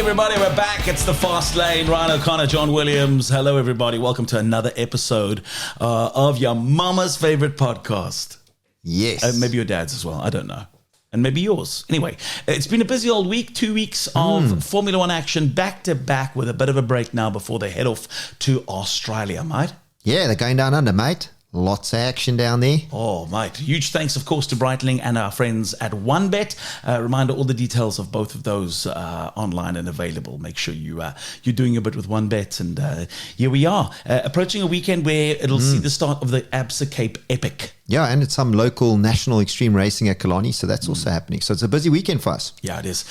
everybody, we're back. It's the Fast Lane. Ryan O'Connor, John Williams. Hello, everybody. Welcome to another episode of your mama's favorite podcast. Yes. Maybe your dad's as well. I don't know. And maybe yours. Anyway, it's been a busy old week. 2 weeks of Formula One action back to back with a bit of a break now before they head off to Australia, mate. Yeah, they're going down under, mate. Lots of action down there. Oh, mate. Huge thanks, of course, to Breitling and our friends at OneBet. Reminder, all the details of both of those online and available. Make sure you're doing a bit with OneBet. And here we are, approaching a weekend where it'll see the start of the Absa Cape Epic. Yeah, and it's some local national extreme racing at Killarney, so that's also happening. So it's a busy weekend for us. Yeah, it is.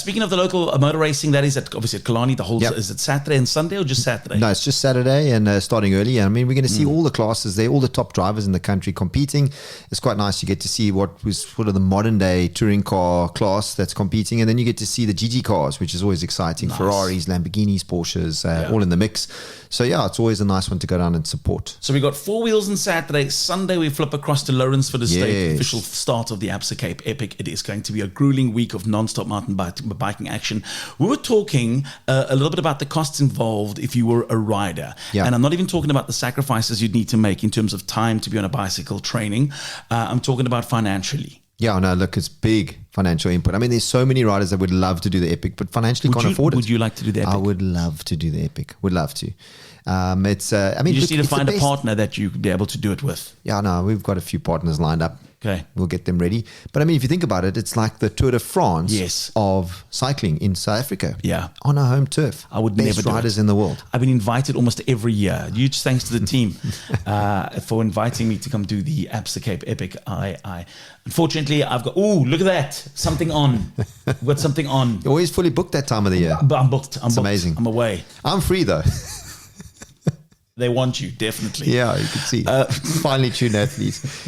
Speaking of the local motor racing, that is obviously at Killarney. Is it Saturday and Sunday or just Saturday? No, it's just Saturday and starting early. I mean, we're going to see all the classes there, all the top drivers in the country competing. It's quite nice. You get to see what was sort of the modern day touring car class that's competing, and then you get to see the GT cars, which is always exciting. Nice. Ferraris, Lamborghinis, Porsches, all in the mix. So yeah, it's always a nice one to go down and support. So we got 4 wheels on Saturday. Sunday we flip across to Lawrenceford Estate, the official start of the Absa Cape Epic. It is going to be a grueling week of non-stop mountain biking action. We were talking a little bit about the costs involved if you were a rider. Yeah. And I'm not even talking about the sacrifices you'd need to make in terms of time to be on a bicycle training. I'm talking about financially. Yeah, no, look, it's big financial input. I mean, there's so many riders that would love to do the Epic, but financially can't afford it. Would you like to do the Epic? I would love to do the Epic. Would love to. I mean, you just need to find a partner that you'd be able to do it with. Yeah, no, we've got a few partners lined up. Okay. We'll get them ready. But I mean, if you think about it, it's like the Tour de France of cycling in South Africa. Yeah. On our home turf. I would never do riders in the world. I've been invited almost every year. Huge thanks to the team for inviting me to come do the Absa Cape Epic. Unfortunately, I've got, look at that. Something on. We've got something on. You're always fully booked that time of the year. But I'm booked. It's amazing. I'm away. I'm free though. They want you, definitely. Yeah, you can see. Finely tuned athletes.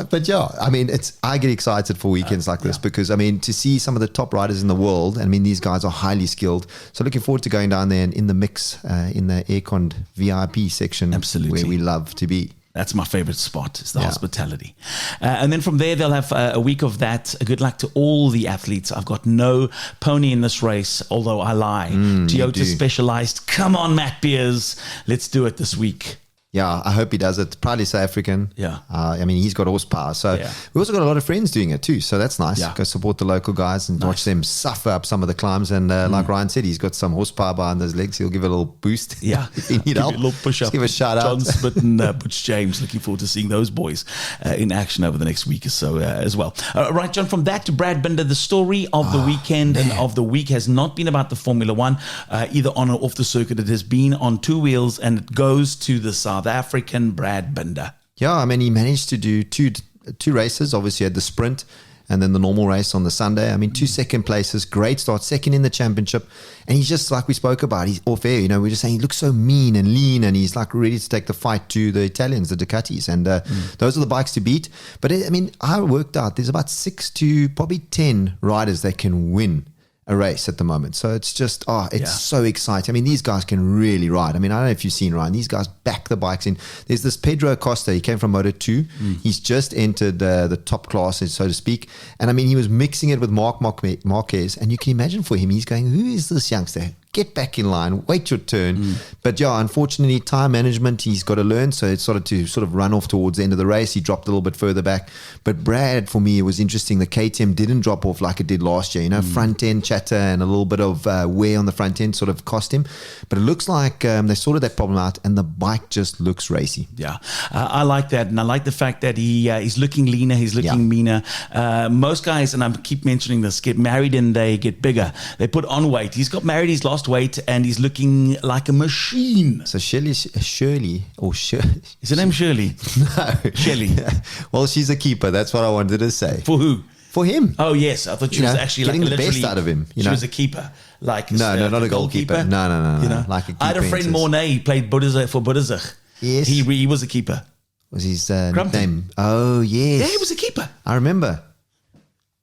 But yeah, I mean, I get excited for weekends like this because, I mean, to see some of the top riders in the world, I mean, these guys are highly skilled. So looking forward to going down there and in the mix, in the aircon VIP section. Absolutely. Where we love to be. That's my favorite spot, is the hospitality. And then from there, they'll have a week of that. Good luck to all the athletes. I've got no pony in this race, although I lie. Toyota Specialized. Come on, Matt Beers. Let's do it this week. Yeah, I hope he does it. Proudly South African. Yeah. I mean, he's got horsepower. So we also got a lot of friends doing it too. So that's nice. Yeah. Go support the local guys and watch them suffer up some of the climbs. And like Ryan said, he's got some horsepower behind those legs. He'll give it a little boost. Yeah. If you need help. A little push up. Just give a shout out. John Smith and Butch James. Looking forward to seeing those boys in action over the next week or so as well. Right, John, from that to Brad Binder, the story of the weekend and of the week has not been about the Formula One, either on or off the circuit. It has been on 2 wheels, and it goes to the South African Brad Binder. Yeah, I mean, he managed to do two races. Obviously, he had the sprint and then the normal race on the Sunday. I mean, 2 second places, great start, second in the championship. And he's just like we spoke about, he's off air, we're just saying he looks so mean and lean, and he's like ready to take the fight to the Italians, the Ducatis. And those are the bikes to beat. But I mean, I worked out there's about 6 to probably 10 riders that can win a race at the moment. So it's just, so exciting. I mean, these guys can really ride. I mean, I don't know if you've seen Ryan, these guys back the bikes in. There's this Pedro Acosta, he came from Moto 2. He's just entered the top classes, so to speak. And I mean, he was mixing it with Marc Marquez. And you can imagine for him, he's going, who is this youngster? Get back in line, wait your turn. But yeah, unfortunately, time management, he's got to learn. So it's sort of run off towards the end of the race. He dropped a little bit further back. But Brad, for me, it was interesting. The KTM didn't drop off like it did last year. Front end chatter and a little bit of wear on the front end sort of cost him. But it looks like they sorted that problem out, and the bike just looks racy. Yeah, I like that. And I like the fact that he's looking leaner, he's looking meaner. Most guys, and I keep mentioning this, get married and they get bigger. They put on weight. He's got married, he's lost weight, and he's looking like a machine. So Shirley. Is her name Shirley? No. Shirley. Well, she's a keeper. That's what I wanted to say. For who? For him. Oh, yes. I thought she was actually getting like the best out of him. She was a keeper. Like no, not a goalkeeper. No. Like a keeper. I had a friend, Mornay, he played for Budazig. Yes. He was a keeper. Was his name? Oh, yes. Yeah, he was a keeper. I remember.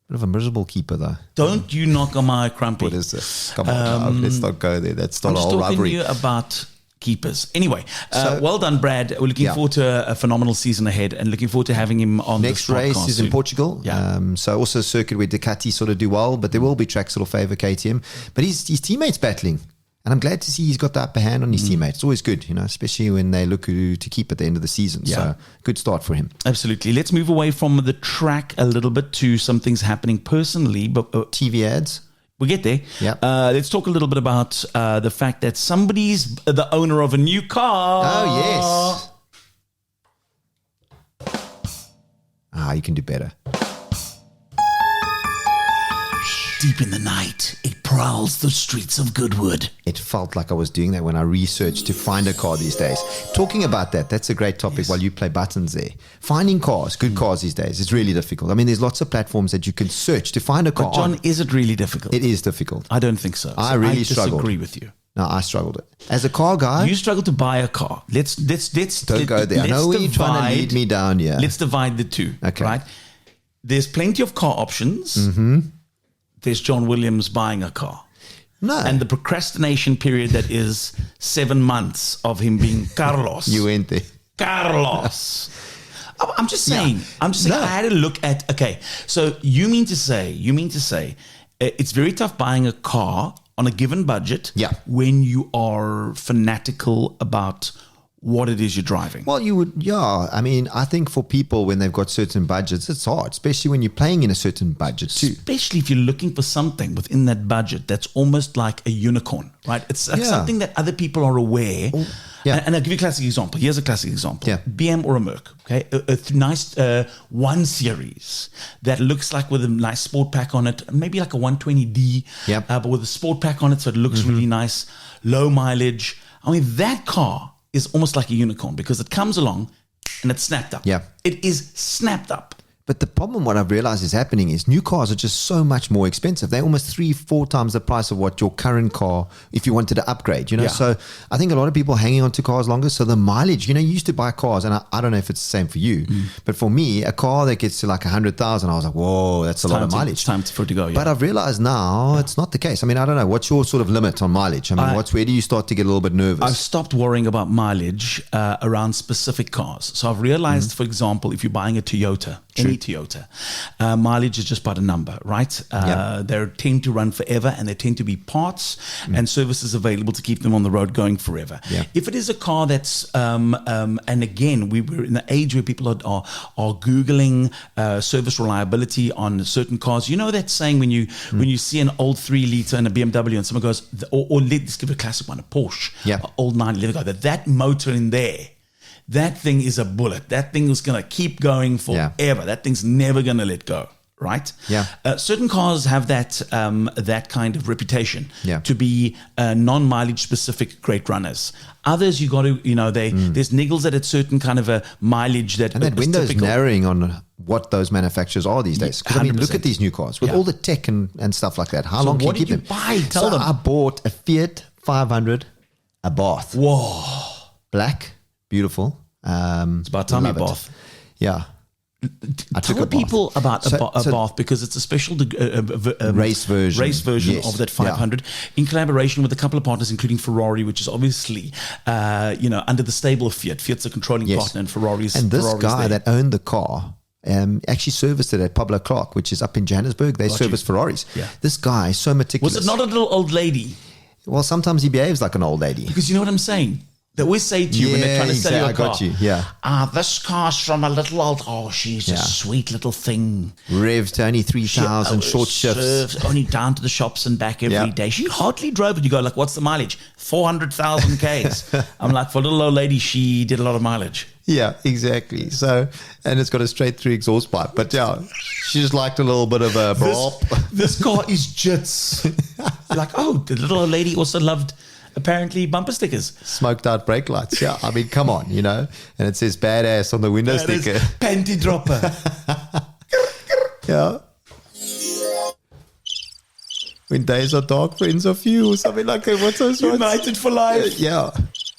Bit of a miserable keeper, though. Don't you knock on my crumpy. What is this? Come on, let's not go there. That's not a whole rivalry. I'm just talking to you about keepers. Anyway, well done, Brad. We're looking forward to a phenomenal season ahead and looking forward to having him on next this race is soon. in Portugal. So also a circuit where Ducati sort of do well, but there will be tracks that will favour KTM. But his teammates battling. And I'm glad to see he's got the upper hand on his teammates. It's always good, especially when they look to keep at the end of the season. Yeah. So good start for him. Absolutely. Let's move away from the track a little bit to some things happening personally. But TV ads. We'll get there. Yep. Let's talk a little bit about the fact that somebody's the owner of a new car. Oh, yes. You can do better. Deep in the night, it prowls the streets of Goodwood. It felt like I was doing that when I researched to find a car these days. Talking about that's a great topic while you play buttons there. Finding cars, good cars these days, it's really difficult. I mean, there's lots of platforms that you can search to find a car. But John, is it really difficult? It is difficult. I don't think so. I really struggled. I disagree with you. No, I struggled. As a car guy, you struggled to buy a car. Let's don't go there. I know where you're trying to lead me down. Yeah, let's divide the two. Okay, right? There's plenty of car options. There's John Williams buying a car. No. And the procrastination period that is 7 months of him being Carlos. You went there. Carlos. I'm just saying. Yeah. I'm just saying. No. I had a look at. Okay, so you mean to say it's very tough buying a car on a given budget. Yeah. When you are fanatical about what it is you're driving. Well, you would, I mean, I think for people when they've got certain budgets, it's hard, especially when you're playing in a certain budget too. Especially if you're looking for something within that budget that's almost like a unicorn, right? It's like something that other people are aware. Yeah. And I'll give you a classic example. Here's a classic example. Yeah. BM or a Merc, okay? A nice 1 Series that looks like with a nice sport pack on it, maybe like a 120D, but with a sport pack on it so it looks really nice, low mileage. I mean, that car is almost like a unicorn because it comes along and it's snapped up. Yeah. It is snapped up. But the problem, what I've realized is happening is new cars are just so much more expensive. They're almost 3-4 times the price of what your current car, if you wanted to upgrade, So I think a lot of people are hanging on to cars longer. So the mileage, you used to buy cars, and I don't know if it's the same for you, but for me, a car that gets to like 100,000, I was like, whoa, that's a lot of mileage. It's time for it to go, yeah. But I've realized now it's not the case. I mean, I don't know. What's your sort of limit on mileage? I mean, where do you start to get a little bit nervous? I've stopped worrying about mileage around specific cars. So I've realized, for example, if you're buying a Toyota, any Toyota, mileage is just but a number, right? They tend to run forever and there tend to be parts and services available to keep them on the road going forever. If it is a car that's, and again, we're in the age where people are Googling service reliability on certain cars. You know that saying when you see an old 3-liter in a BMW and someone goes, or let's give a classic one, a Porsche, old 911, that motor in there, that thing is a bullet. That thing is going to keep going forever. That thing's never going to let go, right? Certain cars have that kind of reputation to be non-mileage specific great runners. Others, you got to, there's niggles at a certain kind of a mileage that and that window's typical. Narrowing on what those manufacturers are these days. Because I mean, look at these new cars with all the tech and stuff like that. How long can you keep them? Buy? Tell them. I bought a Fiat 500, a Bath. Whoa, black, beautiful. It's about time you Bath. Yeah. Tell people about a Bath because it's a special race version of that 500 in collaboration with a couple of partners, including Ferrari, which is obviously under the stable of Fiat. Fiat's a controlling partner, and Ferrari's. And this Ferrari's guy there. that owned the car actually serviced it at Pablo Clark, which is up in Johannesburg. They service Ferraris. This guy is so meticulous. Was it not a little old lady? Well, sometimes he behaves like an old lady. Because you know what I'm saying? They always say to you when they're trying to sell you a car. I got you, this car's from a little old, she's a sweet little thing. Revs to only 3,000, short shifts. Only down to the shops and back every day. She hardly drove it. You go like, what's the mileage? 400,000 Ks. I'm like, for a little old lady, she did a lot of mileage. Yeah, exactly. So, and it's got a straight through exhaust pipe. But she just liked a little bit of a brop. This car is jits. You're like, the little old lady also loved apparently bumper stickers. Smoked out brake lights. Yeah, I mean, come on, and it says badass on the window sticker. Panty dropper. When days are dark, friends are few, or something like that. What's those United for life. Yeah.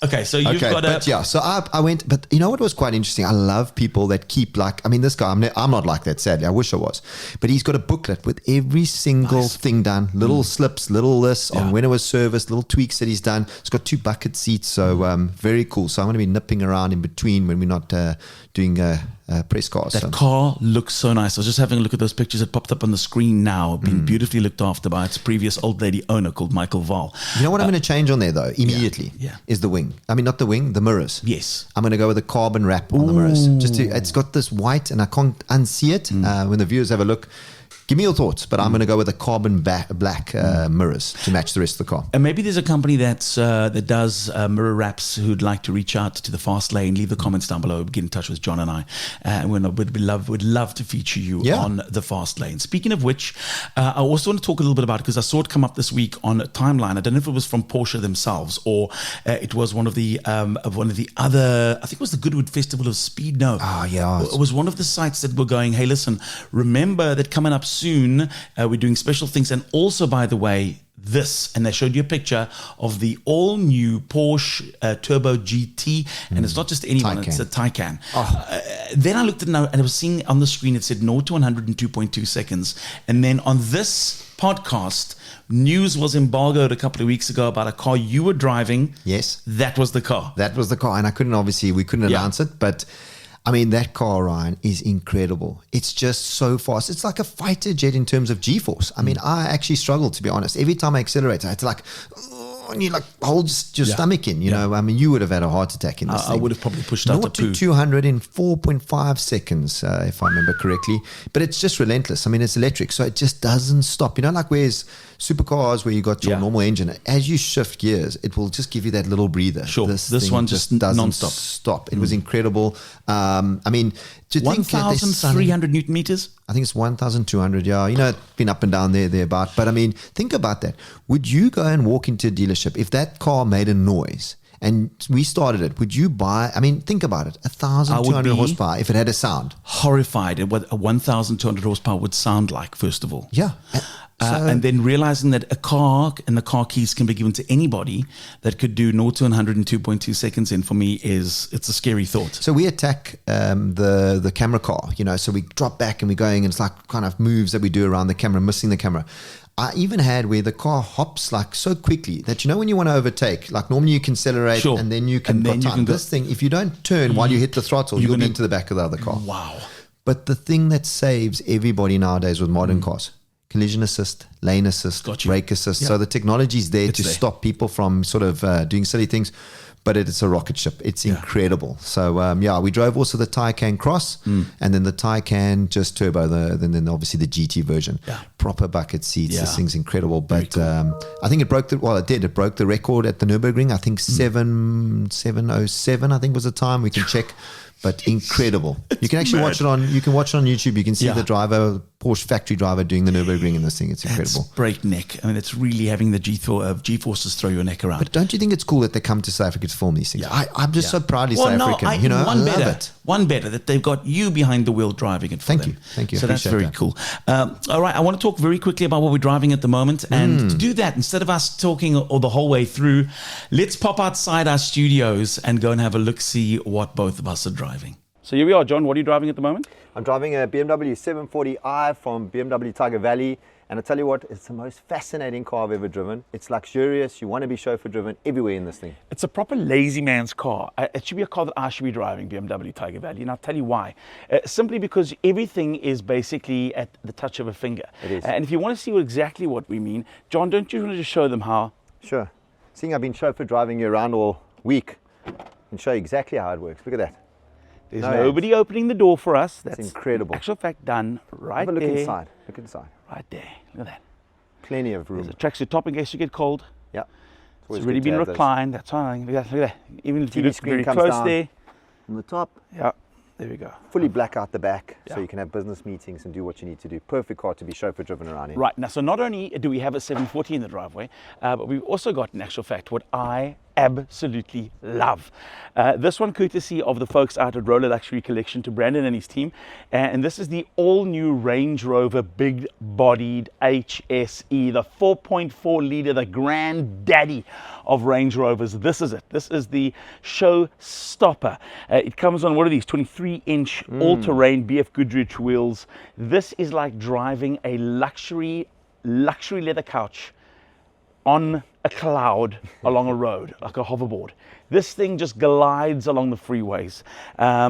Okay, so you've got but yeah, so I went, but you know what was quite interesting? I love people that keep like, I mean, this guy, I'm not like that, sadly. I wish I was. But he's got a booklet with every single thing done, little slips, little this on when it was serviced, little tweaks that he's done. It's got 2 bucket seats, so very cool. So I'm going to be nipping around in between when we're not doing press cars. That car looks so nice. I was just having a look at those pictures that popped up on the screen now, being beautifully looked after by its previous old lady owner called Michael Val. You know what I'm going to change on there, though, immediately? Yeah. Is the wing. I mean, not the wing, the mirrors. Yes. I'm going to go with a carbon wrap on the mirrors. It's got this white, and I can't unsee it. When the viewers have a look, give me your thoughts, but I'm going to go with a carbon black mirrors to match the rest of the car. And maybe there's a company that does mirror wraps who'd like to reach out to the Fast Lane. Leave the comments down below. Get in touch with John and I. We'd love to feature you on the Fast Lane. Speaking of which, I also want to talk a little bit about it because I saw it come up this week on Timeline. I don't know if it was from Porsche themselves or it was one of the other. I think it was the Goodwood Festival of Speed. No, it was one of the sites that were going, hey, listen, remember that coming up soon, we're doing special things. And also, by the way, and they showed you a picture of the all-new Porsche Turbo GT, and it's not just anyone, it's a Taycan. Then I looked at it now, and I was seeing on the screen, it said 0 to 102.2 seconds. And then on this podcast, news was embargoed a couple of weeks ago about a car you were driving. Yes. That was the car. That was the car, and we couldn't announce it, but I mean, that car, Ryan, is incredible. It's just so fast. It's like a fighter jet in terms of G-force. I mean, I actually struggle, to be honest. Every time I accelerate, it's like, and you like hold your stomach in, you know. I mean, you would have had a heart attack in this thing. I would have probably pushed out the poo. 0 to 200 in 4.5 seconds, if I remember correctly. But it's just relentless. I mean, it's electric, so it just doesn't stop. You know, like where's supercars where you got your normal engine, as you shift gears, it will just give you that little breather. Sure. This one just doesn't non-stop. Stop. It was incredible. I mean, to think 1,300 Newton meters? I think it's 1,200. Yeah, you know, it's been up and down there about. But I mean, think about that. Would you go and walk into a dealership if that car made a noise and we started it? Would you buy? I mean, think about it. 1,200 horsepower if it had a sound. Horrified at what a 1,200 horsepower would sound like. First of all, yeah. And then realizing that a car and the car keys can be given to anybody that could do 0 to 102.2 seconds in, for me, it's a scary thought. So we attack the camera car, you know, so we drop back and we're going, and it's like kind of moves that we do around the camera, missing the camera. I even had where the car hops like so quickly that, you know, when you want to overtake, like normally you can accelerate and then you can this thing, if you don't turn while you hit the throttle, you'll be into the back of the other car. Wow. But the thing that saves everybody nowadays with modern cars, collision assist, lane assist, brake assist. So the technology is there to stop people from sort of doing silly things, but it's a rocket ship. It's incredible. So we drove also the Taycan Cross and then the Taycan just turbo, then obviously the GT version. Proper bucket seats. This thing's incredible. But I think it broke it broke the record at the Nürburgring. I think 7:07 I think was the time. We can check. But incredible. You can actually watch it on YouTube. You can see the driver, Porsche factory driver, doing the Nürburgring in this thing. It's incredible. It's breakneck. I mean, it's really having the G-forces throw your neck around. But don't you think it's cool that they come to South Africa to film these things? I'm just so proudly South African. I love it. One better, that they've got you behind the wheel driving it for them. Thank you. So that's very cool. All right, I want to talk very quickly about what we're driving at the moment. And to do that, instead of us talking or the whole way through, let's pop outside our studios and go and have a look-see what both of us are driving. So here we are, John. What are you driving at the moment? I'm driving a BMW 740i from BMW Tiger Valley. And I tell you what, it's the most fascinating car I've ever driven. It's luxurious. You want to be chauffeur driven everywhere in this thing. It's a proper lazy man's car. It should be a car that I should be driving, BMW Tiger Valley. And I'll tell you why. Simply because everything is basically at the touch of a finger. It is. And if you want to see exactly what we mean, John, don't you want to just show them how? Sure. Seeing I've been chauffeur driving you around all week, I can show you exactly how it works. Look at that. There's nobody opening the door for us. That's incredible. Actual fact done right there. Have a look inside. Look inside. Right there. Look at that. Plenty of room. There's a tracksuit top in case you get cold. Yeah. It's already been reclined. That's fine. Look at that. Even if you look very close there. On the top. Yeah. There we go. Fully black out the back, so you can have business meetings and do what you need to do. Perfect car to be chauffeur driven around in. Right. Now, so not only do we have a 740 in the driveway, but we've also got, in actual fact, what I absolutely love. This one courtesy of the folks out at Roller Luxury Collection, to Brandon and his team. And this is the all-new Range Rover big-bodied HSE, the 4.4 litre, the granddaddy of Range Rovers. This is it. This is the showstopper. It comes on, what are these, 23-inch all-terrain BF Goodrich wheels. This is like driving a luxury leather couch on a cloud along a road, like a hoverboard. This thing just glides along the freeways.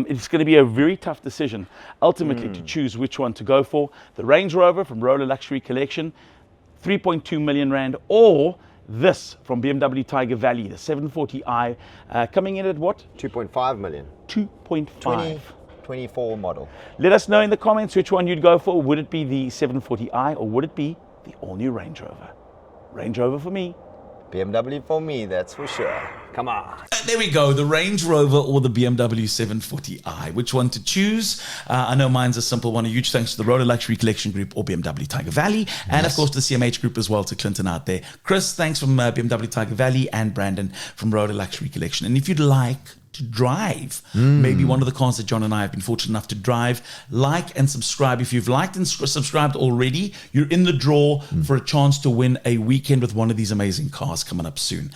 It's going to be a very tough decision, ultimately, to choose which one to go for. The Range Rover from Roller Luxury Collection, 3.2 million rand, or this from BMW Tiger Valley, the 740i, coming in at what? 2.5 million. 2.5. 24 model. Let us know in the comments which one you'd go for. Would it be the 740i or would it be the all-new Range Rover? Range Rover for me. BMW for me, that's for sure. Come on. There we go, the Range Rover or the BMW 740i. Which one to choose? I know mine's a simple one. A huge thanks to the Roller Luxury Collection Group or BMW Tiger Valley. And of course the CMH Group as well, to Clinton out there. Chris, thanks from BMW Tiger Valley, and Brandon from Roller Luxury Collection. And if you'd like to drive maybe one of the cars that John and I have been fortunate enough to drive, like and subscribe. If you've liked and subscribed already, you're in the draw for a chance to win a weekend with one of these amazing cars coming up soon.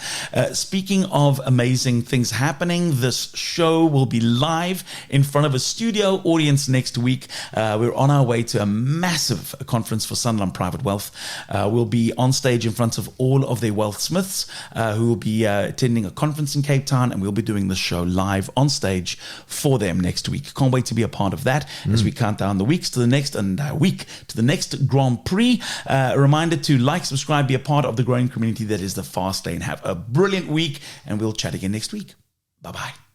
Speaking of amazing things happening, this show will be live in front of a studio audience next week. We're on our way to a massive conference for Sanlam Private Wealth. We'll be on stage in front of all of their wealthsmiths who will be attending a conference in Cape Town, and we'll be doing the show live on stage for them next week. Can't wait to be a part of that as we count down the weeks to the next and week to the next Grand Prix. A reminder to like, subscribe, be a part of the growing community that is the Fast Lane. Have a brilliant week, and we'll chat again next week. Bye-bye.